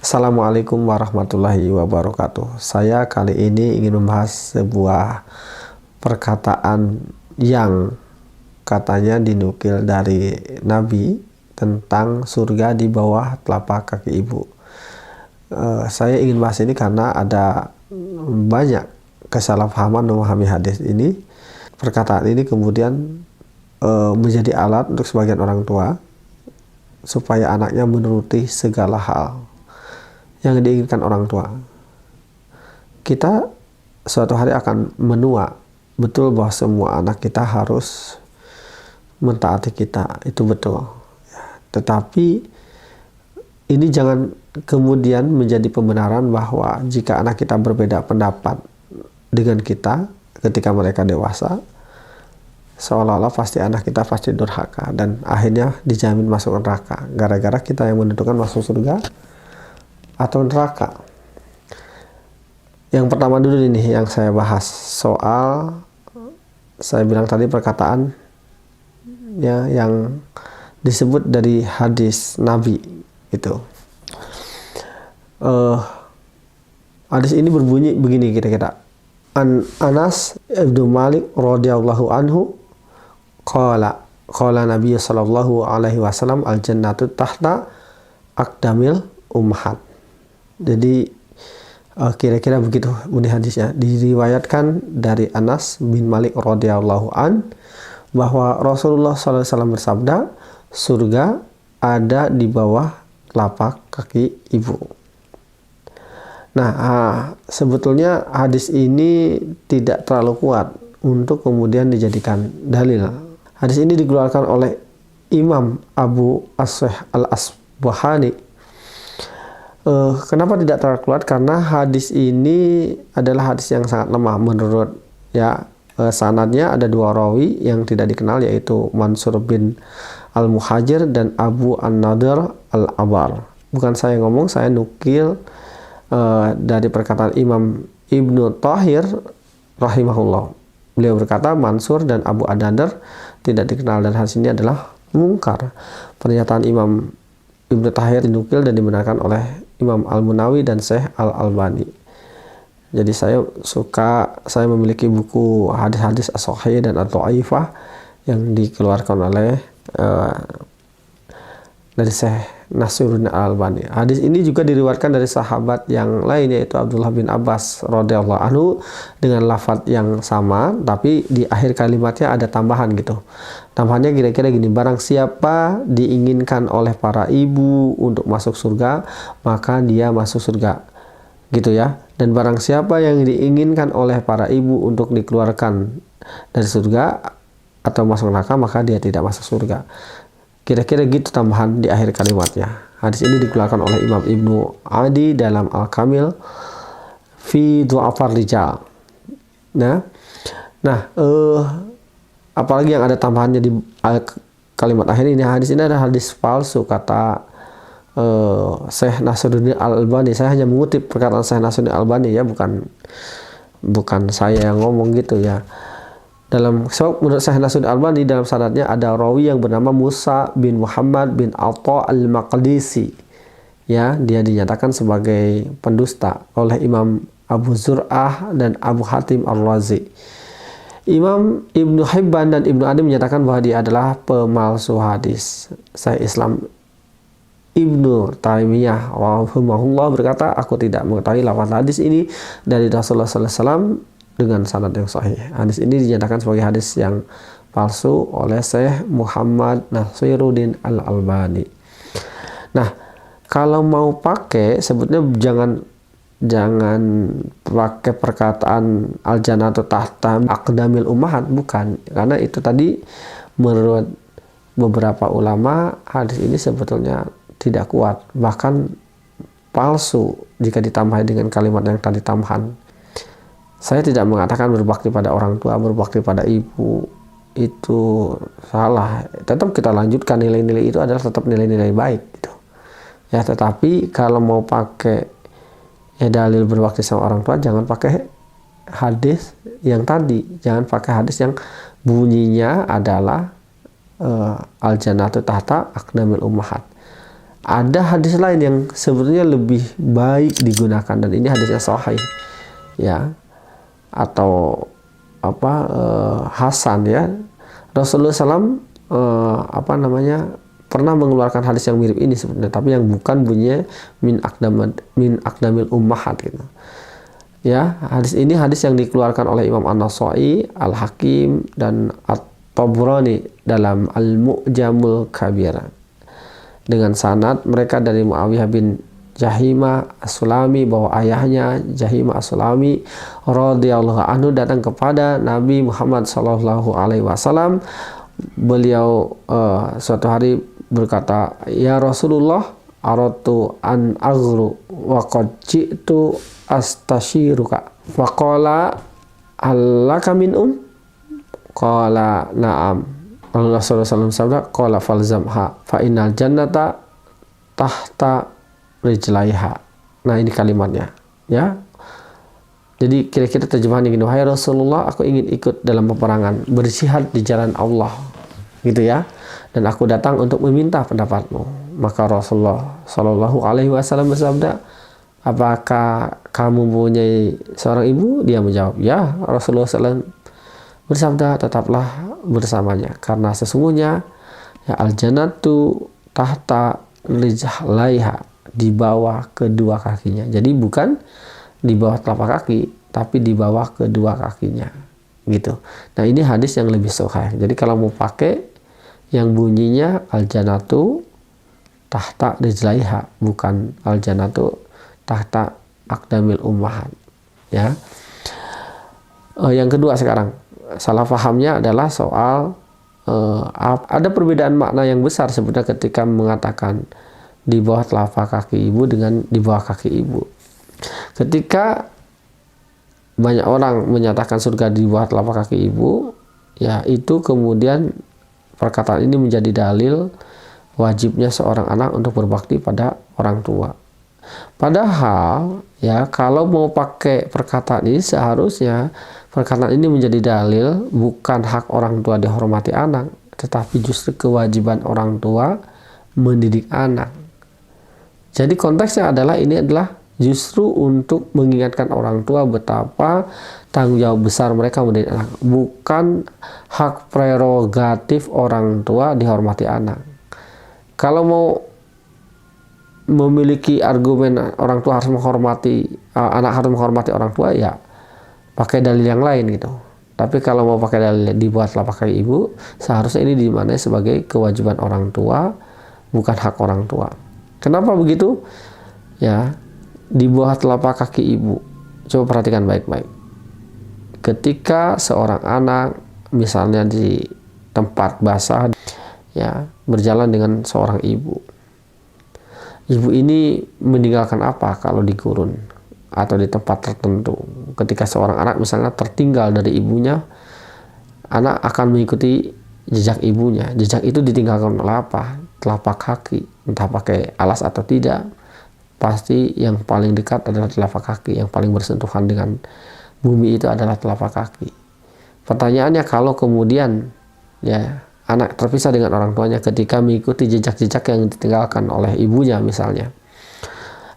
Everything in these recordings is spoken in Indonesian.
Assalamualaikum warahmatullahi wabarakatuh. Saya kali ini ingin membahas sebuah perkataan yang katanya dinukil dari Nabi tentang surga di bawah telapak kaki ibu. Saya ingin bahas ini karena ada banyak kesalahpahaman memahami hadis ini. Perkataan ini kemudian menjadi alat untuk sebagian orang tua supaya anaknya menuruti segala hal yang diinginkan orang tua. Kita suatu hari akan menua, betul bahwa semua anak kita harus mentaati kita, itu betul. Tetapi ini jangan kemudian menjadi pembenaran bahwa jika anak kita berbeda pendapat dengan kita ketika mereka dewasa, seolah-olah pasti anak kita pasti durhaka dan akhirnya dijamin masuk neraka gara-gara kita yang menentukan masuk surga atau neraka. Yang pertama dulu ini yang saya bahas soal, saya bilang tadi perkataan ya yang disebut dari hadis Nabi itu. Hadis ini berbunyi begini kira-kira. Anas bin Malik radhiyallahu anhu qala Nabi sallallahu alaihi wasallam al jannatu tahta aqdamil ummahat. Jadi kira-kira begitu bunyi hadisnya. Diriwayatkan dari Anas bin Malik radhiyallahu an bahwa Rasulullah SAW bersabda, surga ada di bawah telapak kaki ibu. Nah, sebetulnya hadis ini tidak terlalu kuat untuk kemudian dijadikan dalil. Hadis ini dikeluarkan oleh Imam Abu As-Sih Al-Asbahani. Kenapa tidak terkuat? Karena hadis ini adalah hadis yang sangat lemah menurut sanadnya ada dua rawi yang tidak dikenal, yaitu Mansur bin Al-Muhajir dan Abu An-Nadr Al-Abar. Bukan saya ngomong, saya nukil dari perkataan Imam Ibnu Thahir rahimahullah. Beliau berkata Mansur dan Abu An-Nadr tidak dikenal dan hadis ini adalah mungkar. Pernyataan Imam Ibnu Thahir dinukil dan dibenarkan oleh Imam Al-Munawi dan Syekh Al-Albani. Jadi saya memiliki buku hadis-hadis as-sahih dan ad-dhaifah yang dikeluarkan oleh dari Syekh Nasiruddin Al-Albani. Hadis ini juga diriwayatkan dari sahabat yang lain, yaitu Abdullah bin Abbas radhiyallahu anhu dengan lafadz yang sama, tapi di akhir kalimatnya ada tambahan gitu. Tambahannya kira-kira gini, barang siapa diinginkan oleh para ibu untuk masuk surga, maka dia masuk surga. Gitu ya. Dan barang siapa yang diinginkan oleh para ibu untuk dikeluarkan dari surga atau masuk neraka, maka dia tidak masuk surga. Kira-kira gitu tambahan di akhir kalimatnya. Hadis ini dikeluarkan oleh Imam Ibnu Adi dalam Al-Kamil fi Du'afar Rijal. Nah, apalagi yang ada tambahannya di kalimat akhir ini. Hadis ini adalah hadis palsu kata Syekh Nasiruddin Al-Albani. Saya hanya mengutip perkataan Syekh Nasiruddin Al-Albani ya, bukan saya yang ngomong gitu ya. Menurut Syekh Nasiruddin Al-Albani dalam sanadnya ada rawi yang bernama Musa bin Muhammad bin Atha Al-Maqdisi. Ya, dia dinyatakan sebagai pendusta oleh Imam Abu Zur'ah dan Abu Hatim Ar-Razi. Imam Ibnu Hibban dan Ibnu Adi menyatakan bahwa dia adalah pemalsu hadis. Syekh Islam Ibnu Taimiyah rahimahullah berkata, aku tidak mengetahui lafaz hadis ini dari Rasulullah SAW dengan sanad yang sahih. Hadis ini dinyatakan sebagai hadis yang palsu oleh Syekh Muhammad Nasiruddin Al-Albani. Nah, kalau mau pakai sebetulnya jangan pakai perkataan al-jannatu tahta aqdamil ummahat, bukan. Karena itu tadi menurut beberapa ulama hadis ini sebetulnya tidak kuat, bahkan palsu jika ditambahi dengan kalimat yang tadi tambahan. Saya tidak mengatakan berbakti pada orang tua, berbakti pada ibu itu salah. Tetap kita lanjutkan, nilai-nilai itu adalah tetap nilai-nilai baik gitu. Ya, tetapi kalau mau pakai dalil berbakti sama orang tua, jangan pakai hadis yang tadi, jangan pakai hadis yang bunyinya adalah al-jannatu tahta aqdamil ummahat. ada hadis lain yang sebenarnya lebih baik digunakan, dan ini hadisnya sahih ya, atau hasan ya. Rasulullah SAW pernah mengeluarkan hadis yang mirip ini sebenarnya, tapi yang bukan bunyinya min aqdamil ummahat gitu. Ya, hadis ini hadis yang dikeluarkan oleh Imam An-Nasa'i, Al-Hakim, dan At-Tabrani dalam Al-Mu'jamul Kabir. Dengan sanad mereka dari Muawiyah bin Jahimah As-Sulami, bahwa ayahnya Jahimah As-Sulami radhiyallahu anhu datang kepada Nabi Muhammad sallallahu alaihi wasallam. Beliau suatu hari berkata, "Ya Rasulullah, aratu an aghru wa qad ji'tu astashiruka." Faqala, "Allaka min Qala, "Na'am." Rasulullah SAW sabda, "Qala falzamha fa innal jannata tahta rijlaiha." Nah, ini kalimatnya ya. Jadi kira-kira terjemahannya gini, "Wahai Rasulullah, aku ingin ikut dalam peperangan, berjihad di jalan Allah." Gitu ya. "Dan aku datang untuk meminta pendapatmu." Maka Rasulullah Shallallahu alaihi wasallam bersabda, "Apakah kamu mempunyai seorang ibu?" Dia menjawab, "Ya." Rasulullah SAW bersabda, "Tetaplah bersamanya, karena sesungguhnya ya al-jannatu tahta rijlaiha, di bawah kedua kakinya." Jadi bukan di bawah telapak kaki, tapi di bawah kedua kakinya gitu. Nah, ini hadis yang lebih sahih. Jadi kalau mau pakai yang bunyinya al-jannatu tahta rijlaiha, bukan al-jannatu tahta aqdamil ummahat ya. Yang kedua sekarang, salah pahamnya adalah soal ada perbedaan makna yang besar sebenarnya ketika mengatakan di bawah telapak kaki ibu dengan di bawah kaki ibu. Ketika banyak orang menyatakan surga di bawah telapak kaki ibu, ya itu kemudian perkataan ini menjadi dalil wajibnya seorang anak untuk berbakti pada orang tua. Padahal ya, kalau mau pakai perkataan ini, seharusnya perkataan ini menjadi dalil bukan hak orang tua dihormati anak, tetapi justru kewajiban orang tua mendidik anak. Jadi konteksnya adalah ini adalah justru untuk mengingatkan orang tua betapa tanggung jawab besar mereka mendidik anak, bukan hak prerogatif orang tua dihormati anak. Kalau mau memiliki argumen orang tua harus menghormati anak harus menghormati orang tua, ya pakai dalil yang lain gitu. Tapi kalau mau pakai dalil dibuat telapak kaki ibu, seharusnya ini dimaknai sebagai kewajiban orang tua, bukan hak orang tua. Kenapa begitu? Ya, di bawah telapak kaki ibu. Coba perhatikan baik-baik. Ketika seorang anak misalnya di tempat basah ya, berjalan dengan seorang ibu. Ibu ini meninggalkan apa kalau di gurun atau di tempat tertentu? Ketika seorang anak misalnya tertinggal dari ibunya, anak akan mengikuti jejak ibunya. Jejak itu ditinggalkan oleh apa? Telapak kaki, entah pakai alas atau tidak. Pasti yang paling dekat adalah telapak kaki, yang paling bersentuhan dengan bumi itu adalah telapak kaki. Pertanyaannya, kalau kemudian ya anak terpisah dengan orang tuanya ketika mengikuti jejak-jejak yang ditinggalkan oleh ibunya misalnya,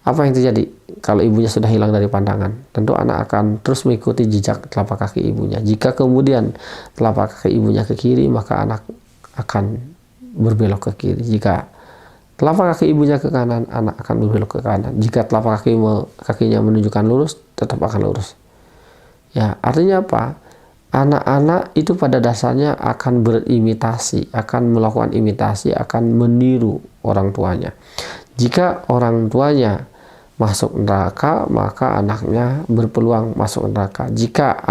apa yang terjadi? Kalau ibunya sudah hilang dari pandangan, tentu anak akan terus mengikuti jejak telapak kaki ibunya. Jika kemudian telapak kaki ibunya ke kiri, maka anak akan berbelok ke kiri. Jika telapak kaki ibunya ke kanan, anak akan berbelok ke kanan. Jika telapak kakinya menunjukkan lurus, tetap akan lurus. Ya, artinya apa? Anak-anak itu pada dasarnya akan berimitasi, akan melakukan imitasi, akan meniru orang tuanya. Jika orang tuanya masuk neraka, maka anaknya berpeluang masuk neraka. Jika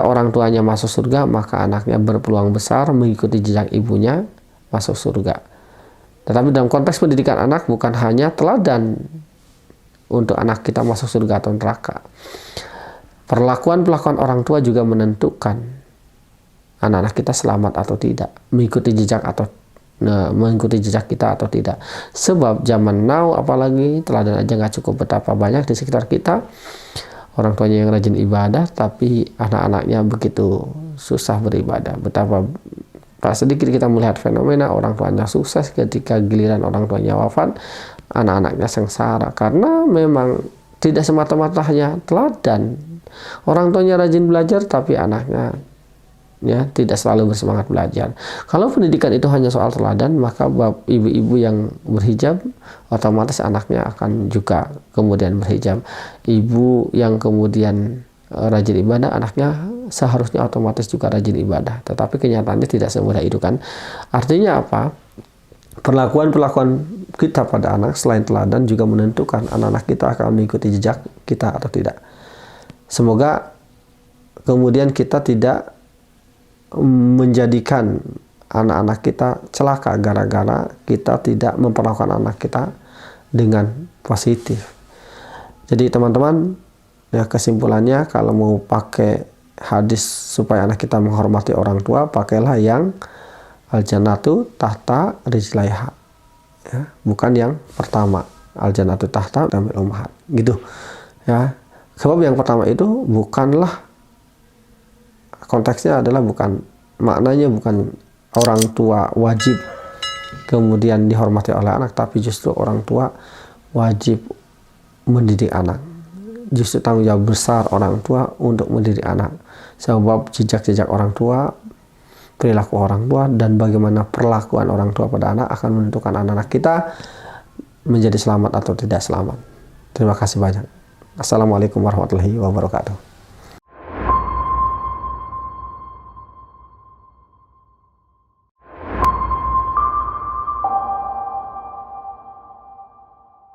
orang tuanya masuk surga, maka anaknya berpeluang besar mengikuti jejak ibunya masuk surga. Tetapi dalam konteks pendidikan anak bukan hanya teladan untuk anak kita masuk surga atau neraka. Perlakuan-perlakuan orang tua juga menentukan anak-anak kita selamat atau tidak, mengikuti jejak kita atau tidak. Sebab zaman now apalagi teladan aja nggak cukup, betapa banyak di sekitar kita orang tuanya yang rajin ibadah tapi anak-anaknya begitu susah beribadah. Betapa tak sedikit kita melihat fenomena orang tuanya sukses, ketika giliran orang tuanya wafat, anak-anaknya sengsara. Karena memang tidak semata-mata hanya teladan. Orang tuanya rajin belajar, tapi anaknya ya tidak selalu bersemangat belajar. Kalau pendidikan itu hanya soal teladan, maka ibu-ibu yang berhijab otomatis anaknya akan juga kemudian berhijab. Ibu yang kemudian rajin ibadah, anaknya seharusnya otomatis juga rajin ibadah. Tetapi kenyataannya tidak semudah itu kan. Artinya apa? Perlakuan-perlakuan kita pada anak selain teladan juga menentukan anak-anak kita akan mengikuti jejak kita atau tidak. Semoga kemudian kita tidak menjadikan anak-anak kita celaka gara-gara kita tidak memperlakukan anak kita dengan positif. Jadi teman-teman, ya kesimpulannya, kalau mau pakai hadis supaya anak kita menghormati orang tua, pakailah yang al-jannatu tahta rijlaiha, ya, bukan yang pertama al-jannatu tahta aqdamil ummahat, gitu ya. Sebab yang pertama itu bukanlah, konteksnya adalah bukan, maknanya bukan orang tua wajib kemudian dihormati oleh anak, tapi justru orang tua wajib mendidik anak. Justru tanggung jawab besar orang tua untuk mendidik anak. Sebab jejak-jejak orang tua, perilaku orang tua, dan bagaimana perlakuan orang tua pada anak akan menentukan anak-anak kita menjadi selamat atau tidak selamat. Terima kasih banyak. Assalamualaikum warahmatullahi wabarakatuh.